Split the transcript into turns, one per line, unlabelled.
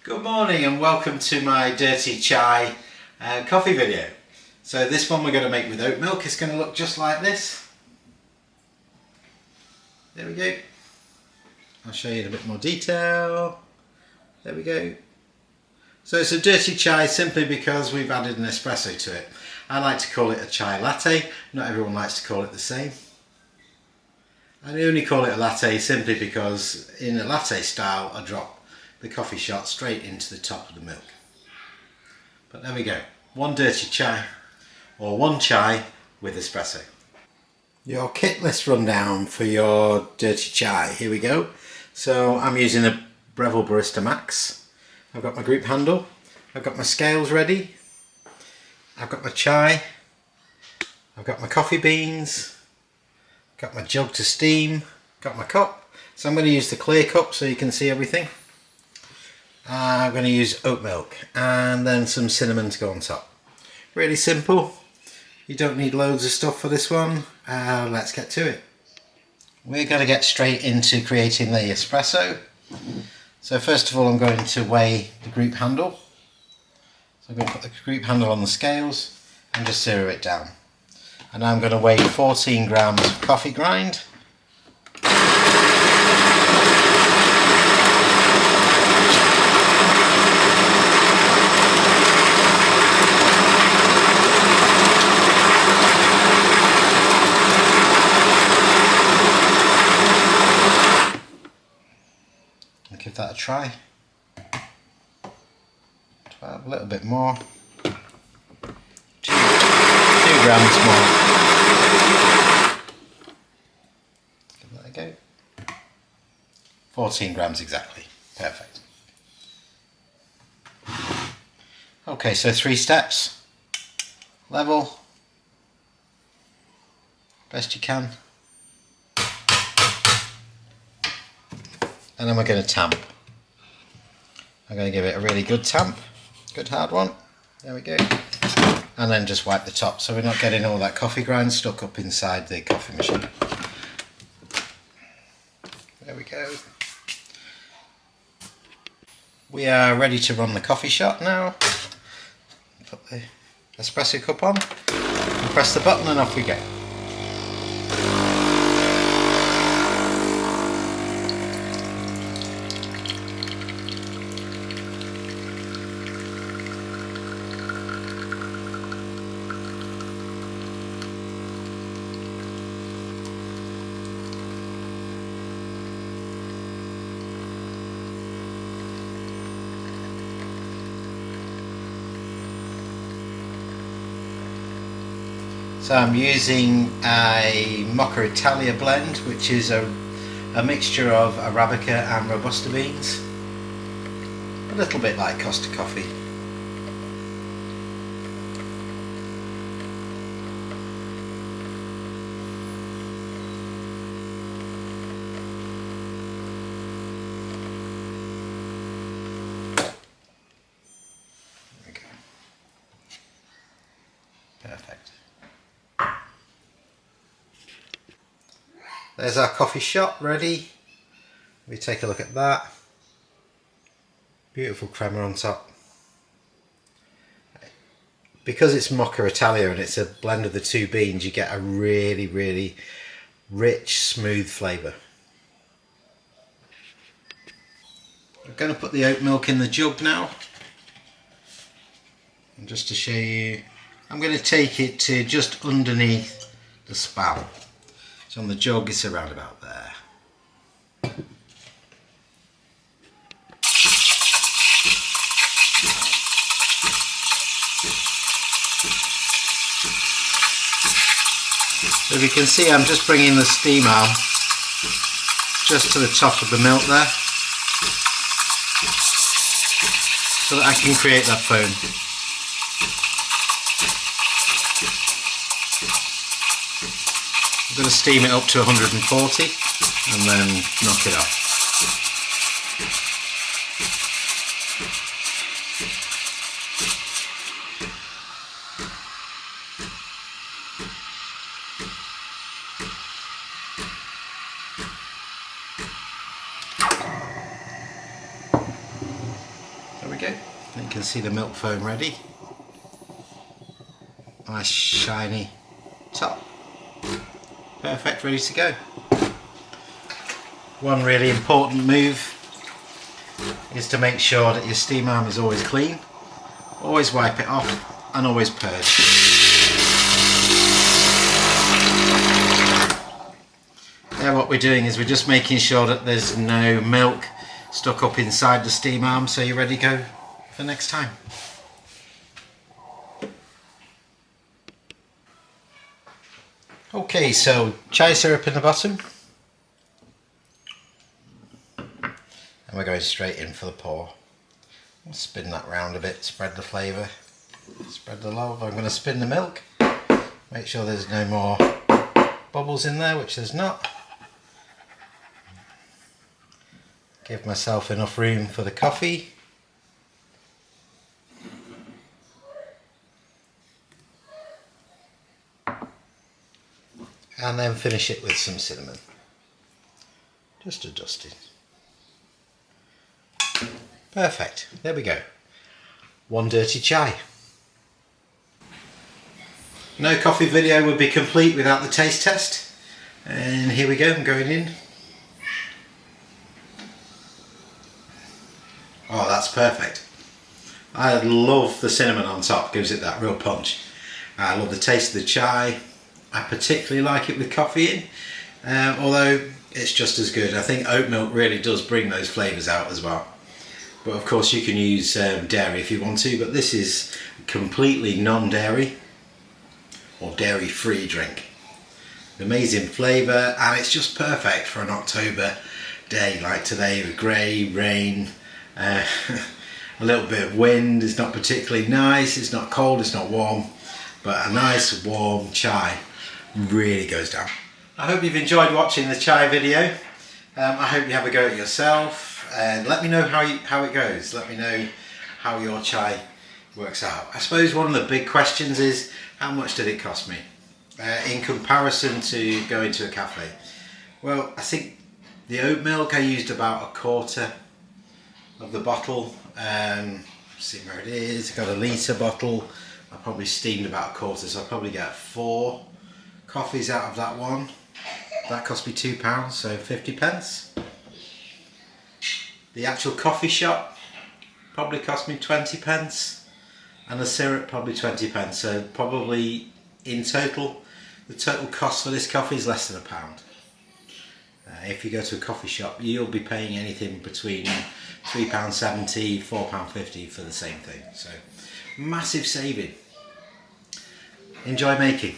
Good morning and welcome to my dirty chai coffee video. So this one we're going to make with oat milk. It's going to look just like this. There we go. I'll show you in a bit more detail. There we go. So it's a dirty chai simply because we've added an espresso to it. I like to call it a chai latte. Not everyone likes to call it the same. I only call it a latte simply because in a latte style I drop the coffee shot straight into the top of the milk. But there we go. One dirty chai, or one chai with espresso. Your kit list rundown for your dirty chai. Here we go. So I'm using a Breville Barista Max. I've got my group handle. I've got my scales ready. I've got my chai. I've got my coffee beans. Got my jug to steam. Got my cup. So I'm going to use the clear cup so you can see everything. I'm going to use oat milk and then some cinnamon to go on top. Really simple. You don't need loads of stuff for this one. Let's get to it. We're going to get straight into creating the espresso. So first of all I'm going to weigh the group handle. So I'm going to put the group handle on the scales and just zero it down. And I'm going to weigh 14 grams of coffee grind. Give that a try. 12, a little bit more. 2 grams more. Give that a go. 14 grams exactly. Perfect. Okay, so 3 steps. Level. Best you can. And then we're going to tamp. I'm going to give it a really good tamp, good hard one. There we go. And then just wipe the top so we're not getting all that coffee grind stuck up inside the coffee machine. There we go. We are ready to run the coffee shot now. Put the espresso cup on, and press the button and off we go. So I'm using a Mocha Italia blend, which is a mixture of Arabica and Robusta beans. A little bit like Costa coffee. There we go. Perfect. There's our coffee shot ready. We take a look at that. Beautiful crema on top. Because it's Mocha Italia and it's a blend of the 2 beans, you get a really, really rich, smooth flavour. I'm going to put the oat milk in the jug now. And just to show you, I'm going to take it to just underneath the spout. So on the jug it's around about there. So if you can see I'm just bringing the steam out just to the top of the milk there, so that I can create that foam. I'm going to steam it up to 140 and then knock it off. go. You can see the milk foam ready. Nice shiny top. Perfect, ready to go. One really important move is to make sure that your steam arm is always clean. Always wipe it off and always purge. There, what we're doing is we're just making sure that there's no milk stuck up inside the steam arm, so you're ready to go for next time. Okay, so chai syrup in the bottom, and we're going straight in for the pour. I'll spin that round a bit, spread the flavour, spread the love. I'm going to spin the milk, make sure there's no more bubbles in there, which there's not. Give myself enough room for the coffee. And then finish it with some cinnamon. Just a dusting. Perfect. There we go. One dirty chai. No coffee video would be complete without the taste test. And here we go, I'm going in. Oh, that's perfect. I love the cinnamon on top, gives it that real punch. I love the taste of the chai. I particularly like it with coffee in, although it's just as good. I think oat milk really does bring those flavours out as well. But of course you can use dairy if you want to, but this is completely non-dairy or dairy-free drink. Amazing flavour, and it's just perfect for an October day like today with grey, rain, a little bit of wind. It's not particularly nice, it's not cold, it's not warm, but a nice warm chai really goes down. I hope you've enjoyed watching the chai video. I hope you have a go at yourself, and let me know how it goes. Let me know how your chai works out. I suppose one of the big questions is, how much did it cost me in comparison to going to a cafe? Well, I think the oat milk I used about a quarter of the bottle. See where it is. I got a litre bottle. I probably steamed about a quarter, so I'll probably get 4 coffees out of that one. That cost me £2, so 50p. The actual coffee shop probably cost me 20p, and the syrup probably 20p. So probably in total, the total cost for this coffee is less than £1. If you go to a coffee shop, you'll be paying anything between £3.70, £4.50 for the same thing. So massive saving. Enjoy making.